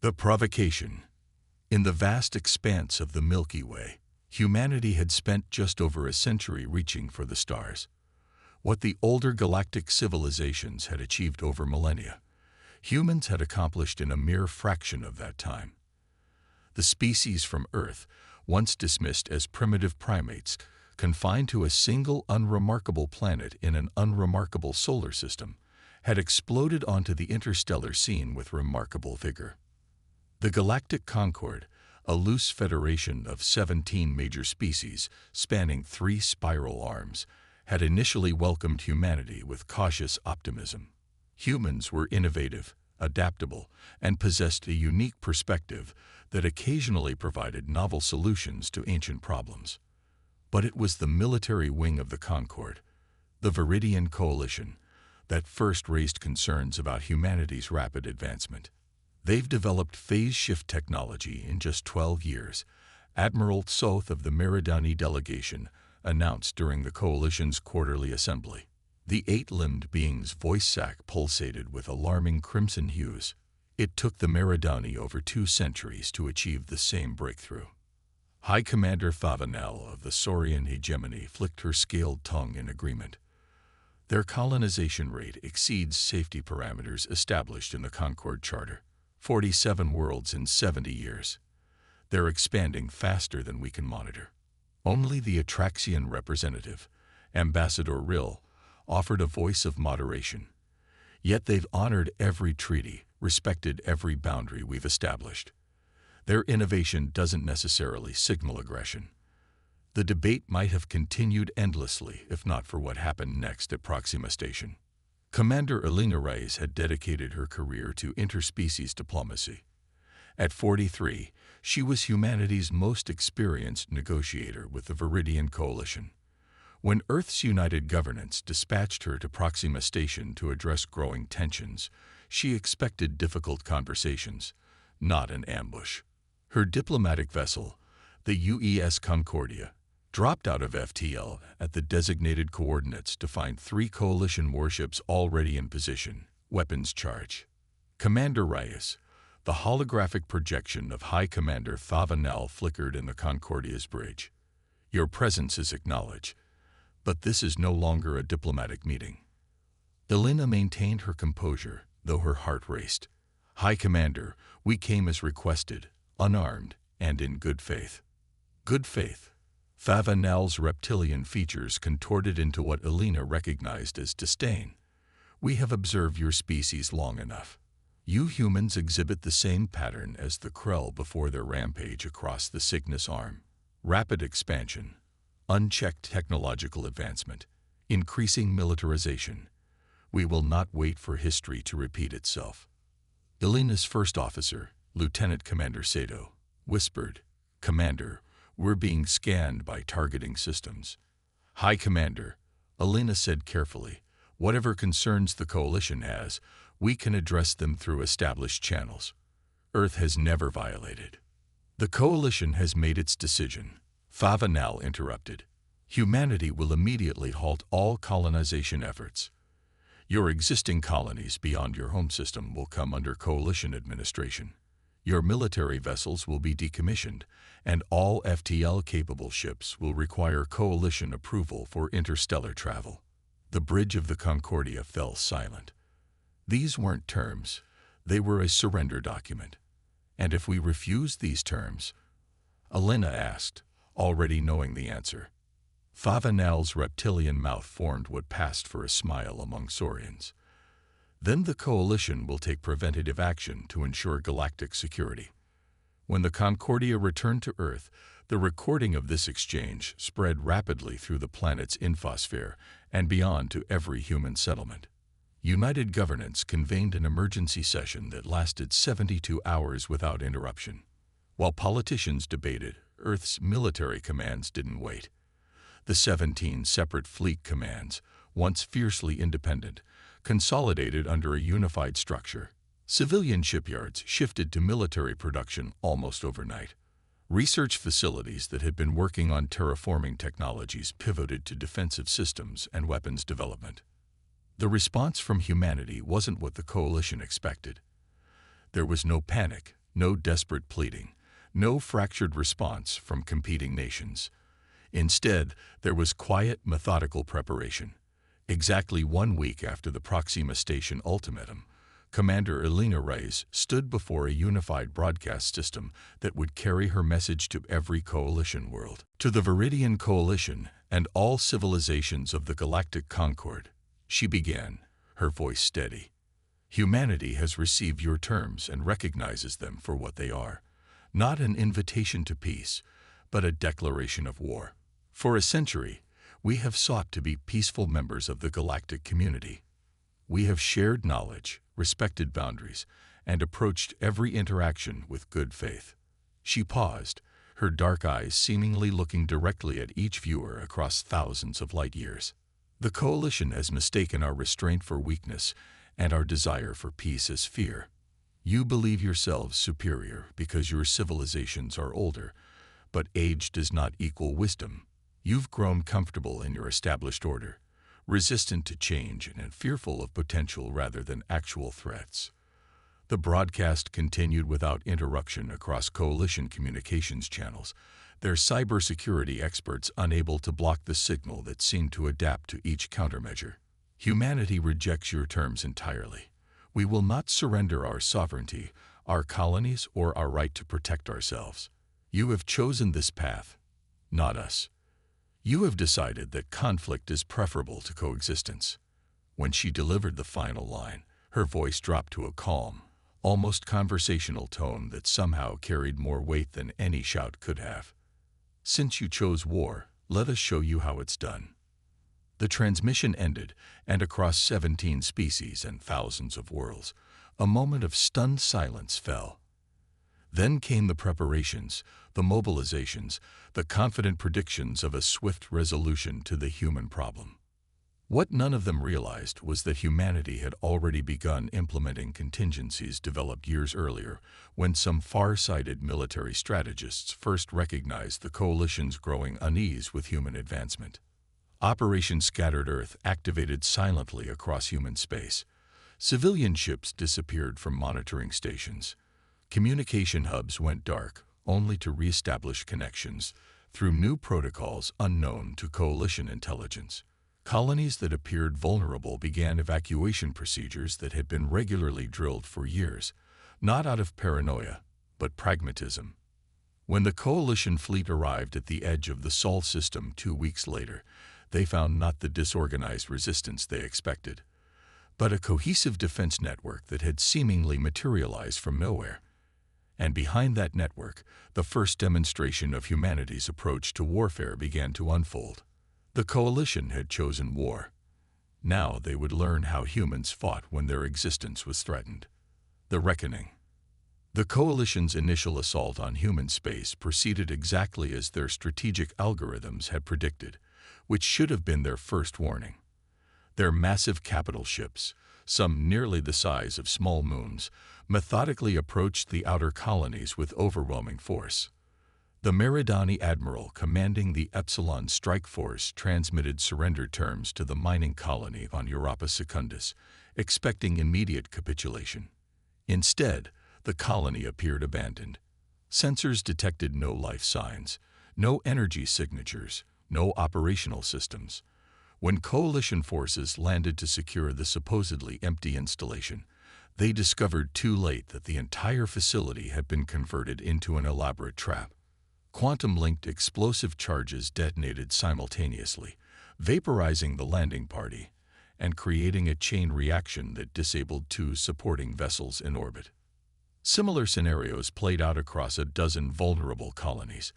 The provocation. In the vast expanse of the Milky Way, humanity had spent just over a century reaching for the stars. What the older galactic civilizations had achieved over millennia, humans had accomplished in a mere fraction of that time. The species from Earth, once dismissed as primitive primates, confined to a single unremarkable planet in an unremarkable solar system, had exploded onto the interstellar scene with remarkable vigor. The Galactic Concord, a loose federation of 17 major species spanning 3 spiral arms, had initially welcomed humanity with cautious optimism. Humans were innovative, adaptable, and possessed a unique perspective that occasionally provided novel solutions to ancient problems. But it was the military wing of the Concord, the Viridian Coalition, that first raised concerns about humanity's rapid advancement. They've developed phase-shift technology in just 12 years, Admiral Soth of the Meridani delegation announced during the Coalition's quarterly assembly. The 8-limbed being's voice sac pulsated with alarming crimson hues. It took the Meridani over 2 centuries to achieve the same breakthrough. High Commander Thavanel of the Saurian hegemony flicked her scaled tongue in agreement. Their colonization rate exceeds safety parameters established in the Concord Charter. 47 worlds in 70 years. They're expanding faster than we can monitor. Only the Atraxian representative, Ambassador Rill, offered a voice of moderation. Yet they've honored every treaty, respected every boundary we've established. Their innovation doesn't necessarily signal aggression. The debate might have continued endlessly if not for what happened next at Proxima Station. Commander Alina Reyes had dedicated her career to interspecies diplomacy. At 43, she was humanity's most experienced negotiator with the Viridian Coalition. When Earth's United Governance dispatched her to Proxima Station to address growing tensions, she expected difficult conversations, not an ambush. Her diplomatic vessel, the UES Concordia, dropped out of FTL at the designated coordinates to find 3 coalition warships already in position, weapons charge. Commander Reyes, the holographic projection of High Commander Thavanel flickered in the Concordia's bridge. Your presence is acknowledged, but this is no longer a diplomatic meeting. Elena maintained her composure, though her heart raced. High Commander, we came as requested, unarmed, and in good faith. Good faith. Thavanel's reptilian features contorted into what Elena recognized as disdain. We have observed your species long enough. You humans exhibit the same pattern as the Krell before their rampage across the Cygnus arm. Rapid expansion, unchecked technological advancement, increasing militarization. We will not wait for history to repeat itself. Elena's first officer, Lieutenant Commander Sato, whispered, Commander, we're being scanned by targeting systems. High Commander, Elena said carefully, whatever concerns the Coalition has, we can address them through established channels. Earth has never violated. The Coalition has made its decision. Thavanel interrupted. Humanity will immediately halt all colonization efforts. Your existing colonies beyond your home system will come under Coalition administration. Your military vessels will be decommissioned, and all FTL-capable ships will require Coalition approval for interstellar travel. The bridge of the Concordia fell silent. These weren't terms, they were a surrender document. And if we refuse these terms? Elena asked, already knowing the answer. Thavanel's reptilian mouth formed what passed for a smile among Saurians. Then the Coalition will take preventative action to ensure galactic security. When the Concordia returned to Earth, the recording of this exchange spread rapidly through the planet's infosphere and beyond to every human settlement. United Governance convened an emergency session that lasted 72 hours without interruption. While politicians debated, Earth's military commands didn't wait. The 17 separate fleet commands, once fiercely independent, consolidated under a unified structure. Civilian shipyards shifted to military production almost overnight. Research facilities that had been working on terraforming technologies pivoted to defensive systems and weapons development. The response from humanity wasn't what the Coalition expected. There was no panic, No desperate pleading, no fractured response from competing nations. Instead, there was quiet, methodical preparation. Exactly 1 week after the Proxima Station ultimatum, Commander Elena Reyes stood before a unified broadcast system that would carry her message to every coalition world. To the Viridian Coalition and all civilizations of the Galactic Concord, she began, her voice steady. Humanity has received your terms and recognizes them for what they are. Not an invitation to peace, but a declaration of war. For a century, we have sought to be peaceful members of the galactic community. We have shared knowledge, respected boundaries, and approached every interaction with good faith. She paused, her dark eyes seemingly looking directly at each viewer across thousands of light years. The Coalition has mistaken our restraint for weakness and our desire for peace as fear. You believe yourselves superior because your civilizations are older, but age does not equal wisdom. You've grown comfortable in your established order, resistant to change and fearful of potential rather than actual threats. The broadcast continued without interruption across Coalition communications channels, their cybersecurity experts unable to block the signal that seemed to adapt to each countermeasure. Humanity rejects your terms entirely. We will not surrender our sovereignty, our colonies, or our right to protect ourselves. You have chosen this path, not us. You have decided that conflict is preferable to coexistence. When she delivered the final line, her voice dropped to a calm, almost conversational tone that somehow carried more weight than any shout could have. Since you chose war, let us show you how it's done. The transmission ended, and across 17 species and thousands of worlds, a moment of stunned silence fell. Then came the preparations, the mobilizations, the confident predictions of a swift resolution to the human problem. What none of them realized was that humanity had already begun implementing contingencies developed years earlier, when some far-sighted military strategists first recognized the Coalition's growing unease with human advancement. Operation Scattered Earth activated silently across human space. Civilian ships disappeared from monitoring stations. Communication hubs went dark, only to reestablish connections through new protocols unknown to Coalition intelligence. Colonies that appeared vulnerable began evacuation procedures that had been regularly drilled for years, not out of paranoia, but pragmatism. When the Coalition fleet arrived at the edge of the Sol system 2 weeks later, they found not the disorganized resistance they expected, but a cohesive defense network that had seemingly materialized from nowhere. And behind that network, the first demonstration of humanity's approach to warfare began to unfold. The Coalition had chosen war. Now they would learn how humans fought when their existence was threatened. The Reckoning. The Coalition's initial assault on human space proceeded exactly as their strategic algorithms had predicted, which should have been their first warning. Their massive capital ships, some nearly the size of small moons, methodically approached the outer colonies with overwhelming force. The Meridani admiral commanding the Epsilon strike force transmitted surrender terms to the mining colony on Europa Secundus, expecting immediate capitulation. Instead, the colony appeared abandoned. Sensors detected no life signs, no energy signatures, no operational systems. When Coalition forces landed to secure the supposedly empty installation, they discovered too late that the entire facility had been converted into an elaborate trap. Quantum-linked explosive charges detonated simultaneously, vaporizing the landing party and creating a chain reaction that disabled 2 supporting vessels in orbit. Similar scenarios played out across a dozen vulnerable colonies.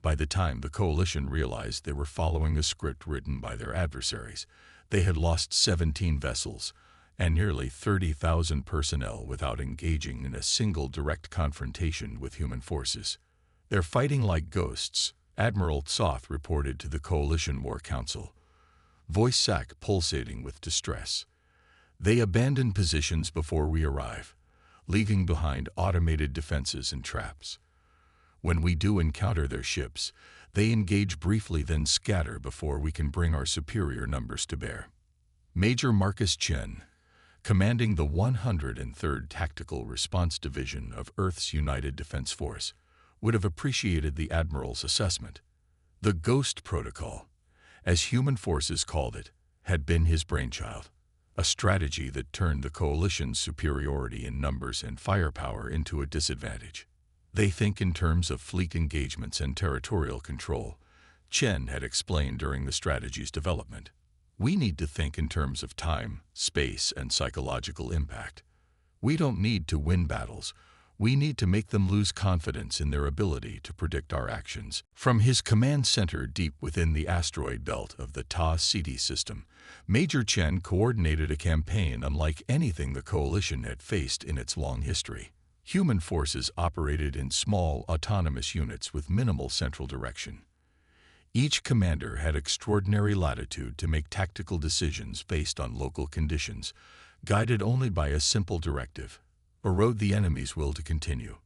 By the time the Coalition realized they were following a script written by their adversaries, they had lost 17 vessels and nearly 30,000 personnel without engaging in a single direct confrontation with human forces. "They're fighting like ghosts," Admiral Tsoth reported to the Coalition War Council, voice sac pulsating with distress. "They abandon positions before we arrive, leaving behind automated defenses and traps. When we do encounter their ships, they engage briefly then scatter before we can bring our superior numbers to bear." Major Marcus Chen, commanding the 103rd Tactical Response Division of Earth's United Defense Force, would have appreciated the Admiral's assessment. The Ghost Protocol, as human forces called it, had been his brainchild, a strategy that turned the coalition's superiority in numbers and firepower into a disadvantage. They think in terms of fleet engagements and territorial control, Chen had explained during the strategy's development. We need to think in terms of time, space, and psychological impact. We don't need to win battles. We need to make them lose confidence in their ability to predict our actions. From his command center deep within the asteroid belt of the Ta-Ceti system, Major Chen coordinated a campaign unlike anything the coalition had faced in its long history. Human forces operated in small, autonomous units with minimal central direction. Each commander had extraordinary latitude to make tactical decisions based on local conditions, guided only by a simple directive: erode the enemy's will to continue.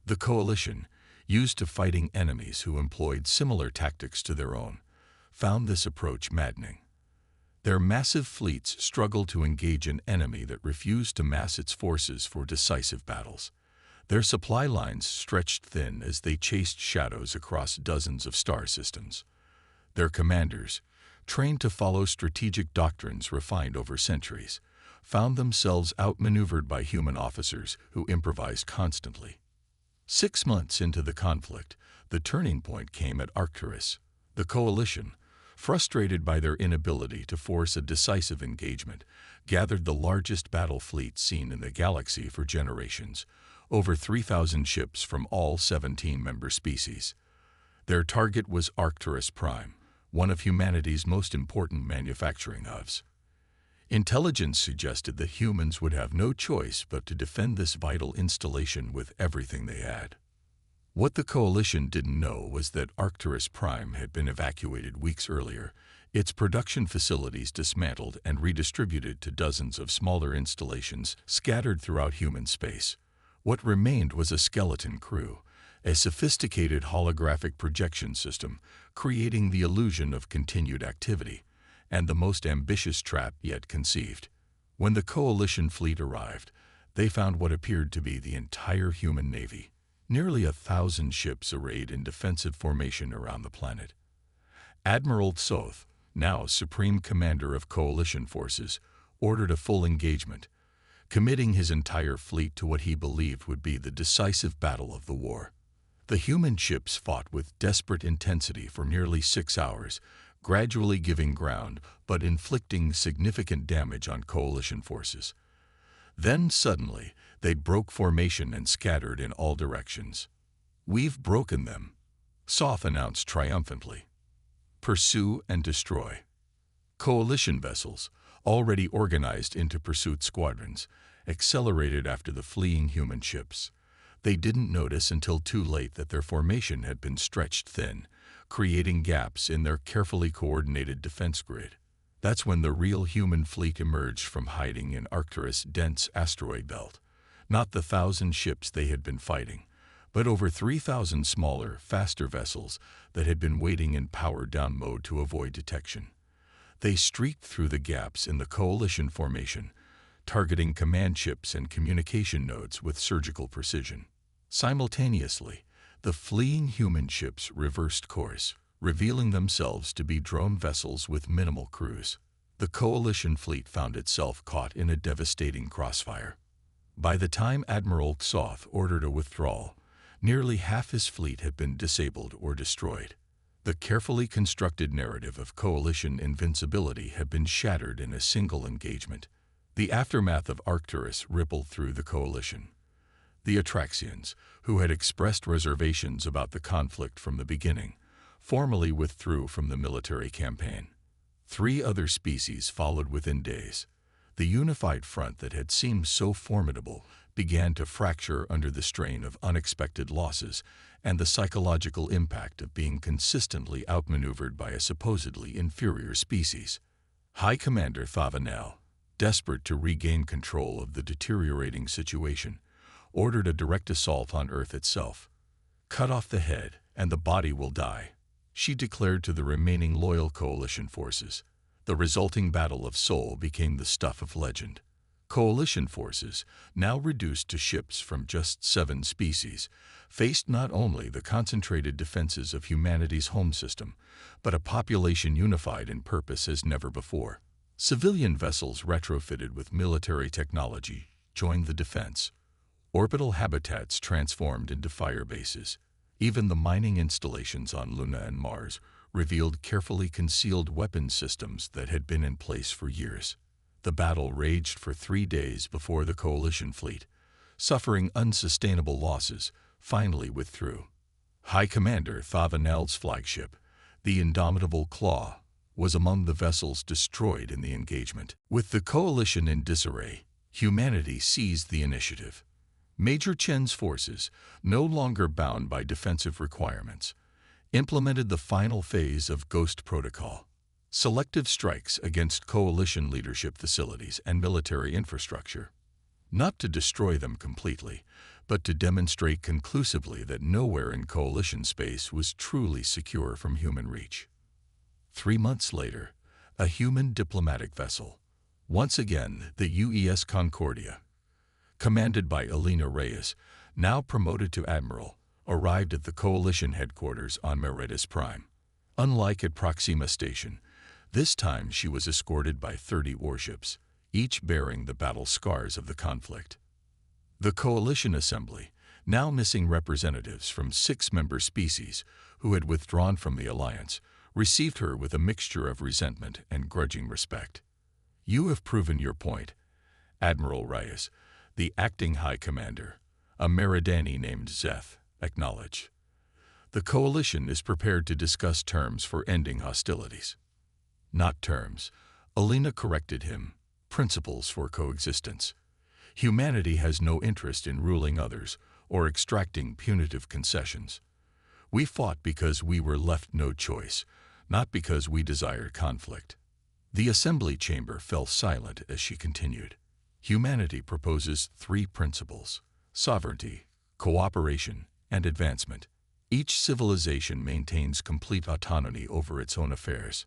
The coalition, used to fighting enemies who employed similar tactics to their own, found this approach maddening. Their massive fleets struggled to engage an enemy that refused to mass its forces for decisive battles. Their supply lines stretched thin as they chased shadows across dozens of star systems. Their commanders, trained to follow strategic doctrines refined over centuries, found themselves outmaneuvered by human officers who improvised constantly. 6 months into the conflict, the turning point came at Arcturus. The coalition, frustrated by their inability to force a decisive engagement, gathered the largest battle fleet seen in the galaxy for generations, over 3,000 ships from all 17 member species. Their target was Arcturus Prime, one of humanity's most important manufacturing hubs. Intelligence suggested that humans would have no choice but to defend this vital installation with everything they had. What the coalition didn't know was that Arcturus Prime had been evacuated weeks earlier, its production facilities dismantled and redistributed to dozens of smaller installations scattered throughout human space. What remained was a skeleton crew, a sophisticated holographic projection system creating the illusion of continued activity, and the most ambitious trap yet conceived. When the coalition fleet arrived, they found what appeared to be the entire human navy, nearly 1,000 ships arrayed in defensive formation around the planet. Admiral Tsoth, now Supreme Commander of Coalition forces, ordered a full engagement, committing his entire fleet to what he believed would be the decisive battle of the war. The human ships fought with desperate intensity for nearly 6 hours, gradually giving ground but inflicting significant damage on coalition forces. Then suddenly, they broke formation and scattered in all directions. "We've broken them," Tsoth announced triumphantly. "Pursue and destroy." Coalition vessels, already organized into pursuit squadrons, accelerated after the fleeing human ships. They didn't notice until too late that their formation had been stretched thin, creating gaps in their carefully coordinated defense grid. That's when the real human fleet emerged from hiding in Arcturus' dense asteroid belt. Not the 1,000 ships they had been fighting, but over 3,000 smaller, faster vessels that had been waiting in power-down mode to avoid detection. They streaked through the gaps in the coalition formation, targeting command ships and communication nodes with surgical precision. Simultaneously, the fleeing human ships reversed course, revealing themselves to be drone vessels with minimal crews. The coalition fleet found itself caught in a devastating crossfire. By the time Admiral Tsoth ordered a withdrawal, nearly half his fleet had been disabled or destroyed. The carefully constructed narrative of coalition invincibility had been shattered in a single engagement. The aftermath of Arcturus rippled through the coalition. The Atraxians, who had expressed reservations about the conflict from the beginning, formally withdrew from the military campaign. 3 other species followed within days. The unified front that had seemed so formidable began to fracture under the strain of unexpected losses and the psychological impact of being consistently outmaneuvered by a supposedly inferior species. High Commander Thavanel, desperate to regain control of the deteriorating situation, ordered a direct assault on Earth itself. "Cut off the head, and the body will die," she declared to the remaining loyal coalition forces. The resulting Battle of Seoul became the stuff of legend. Coalition forces, now reduced to ships from just 7 species, faced not only the concentrated defenses of humanity's home system, but a population unified in purpose as never before. Civilian vessels retrofitted with military technology joined the defense. Orbital habitats transformed into fire bases. Even the mining installations on Luna and Mars revealed carefully concealed weapons systems that had been in place for years. The battle raged for 3 days before the coalition fleet, suffering unsustainable losses, finally withdrew. High Commander Thavanel's flagship, the indomitable Claw, was among the vessels destroyed in the engagement. With the coalition in disarray, humanity seized the initiative. Major Chen's forces, no longer bound by defensive requirements, implemented the final phase of Ghost Protocol: selective strikes against coalition leadership facilities and military infrastructure. Not to destroy them completely, but to demonstrate conclusively that nowhere in coalition space was truly secure from human reach. 3 months later, a human diplomatic vessel, once again the UES Concordia, commanded by Elena Reyes, now promoted to admiral, arrived at the coalition headquarters on Meritus Prime. Unlike at Proxima Station, this time she was escorted by 30 warships, each bearing the battle scars of the conflict. The coalition assembly, now missing representatives from 6 member species who had withdrawn from the alliance, received her with a mixture of resentment and grudging respect. "You have proven your point," Admiral Reyes, the acting High Commander, a Meridani named Zeth, acknowledged. "The coalition is prepared to discuss terms for ending hostilities." "Not terms," Elena corrected him, "principles for coexistence. Humanity has no interest in ruling others or extracting punitive concessions. We fought because we were left no choice, not because we desired conflict." The assembly chamber fell silent as she continued. Humanity proposes 3 principles: sovereignty, cooperation, and advancement. Each civilization maintains complete autonomy over its own affairs.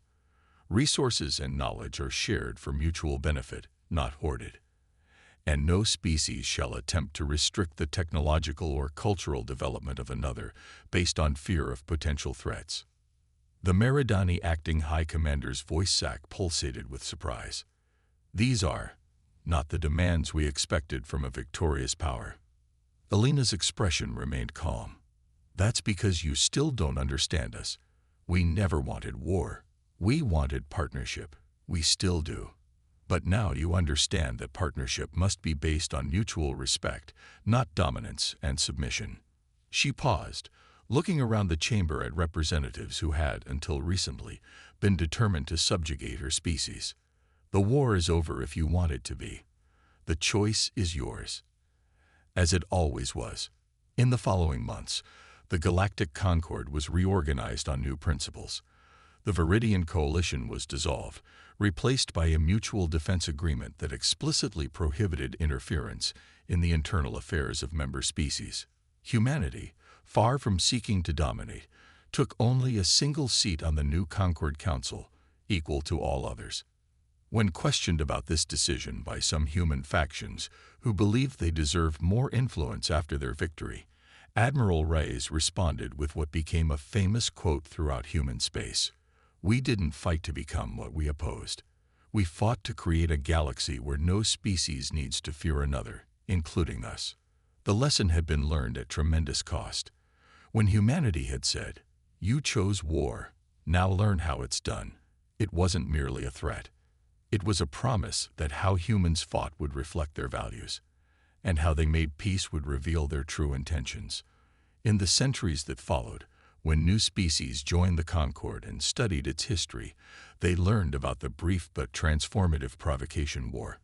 Resources and knowledge are shared for mutual benefit, not hoarded. And no species shall attempt to restrict the technological or cultural development of another based on fear of potential threats. The Meridani acting High Commander's voice sac pulsated with surprise. "These are not the demands we expected from a victorious power." Elena's expression remained calm. "That's because you still don't understand us. We never wanted war. We wanted partnership. We still do. But now you understand that partnership must be based on mutual respect, not dominance and submission." She paused, looking around the chamber at representatives who had, until recently, been determined to subjugate her species. "The war is over if you want it to be. The choice is yours." As it always was. In the following months, the Galactic Concord was reorganized on new principles. The Viridian Coalition was dissolved, replaced by a mutual defense agreement that explicitly prohibited interference in the internal affairs of member species. Humanity, far from seeking to dominate, took only a single seat on the new Concord Council, equal to all others. When questioned about this decision by some human factions who believed they deserved more influence after their victory, Admiral Reyes responded with what became a famous quote throughout human space: "We didn't fight to become what we opposed. We fought to create a galaxy where no species needs to fear another, including us." The lesson had been learned at tremendous cost. When humanity had said, "You chose war, now learn how it's done," it wasn't merely a threat. It was a promise that how humans fought would reflect their values, and how they made peace would reveal their true intentions. In the centuries that followed, when new species joined the Concord and studied its history, they learned about the brief but transformative Provocation War.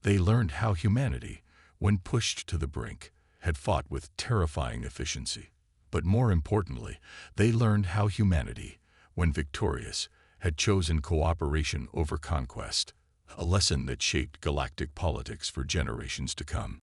They learned how humanity, when pushed to the brink, had fought with terrifying efficiency. But more importantly, they learned how humanity, when victorious, had chosen cooperation over conquest, a lesson that shaped galactic politics for generations to come.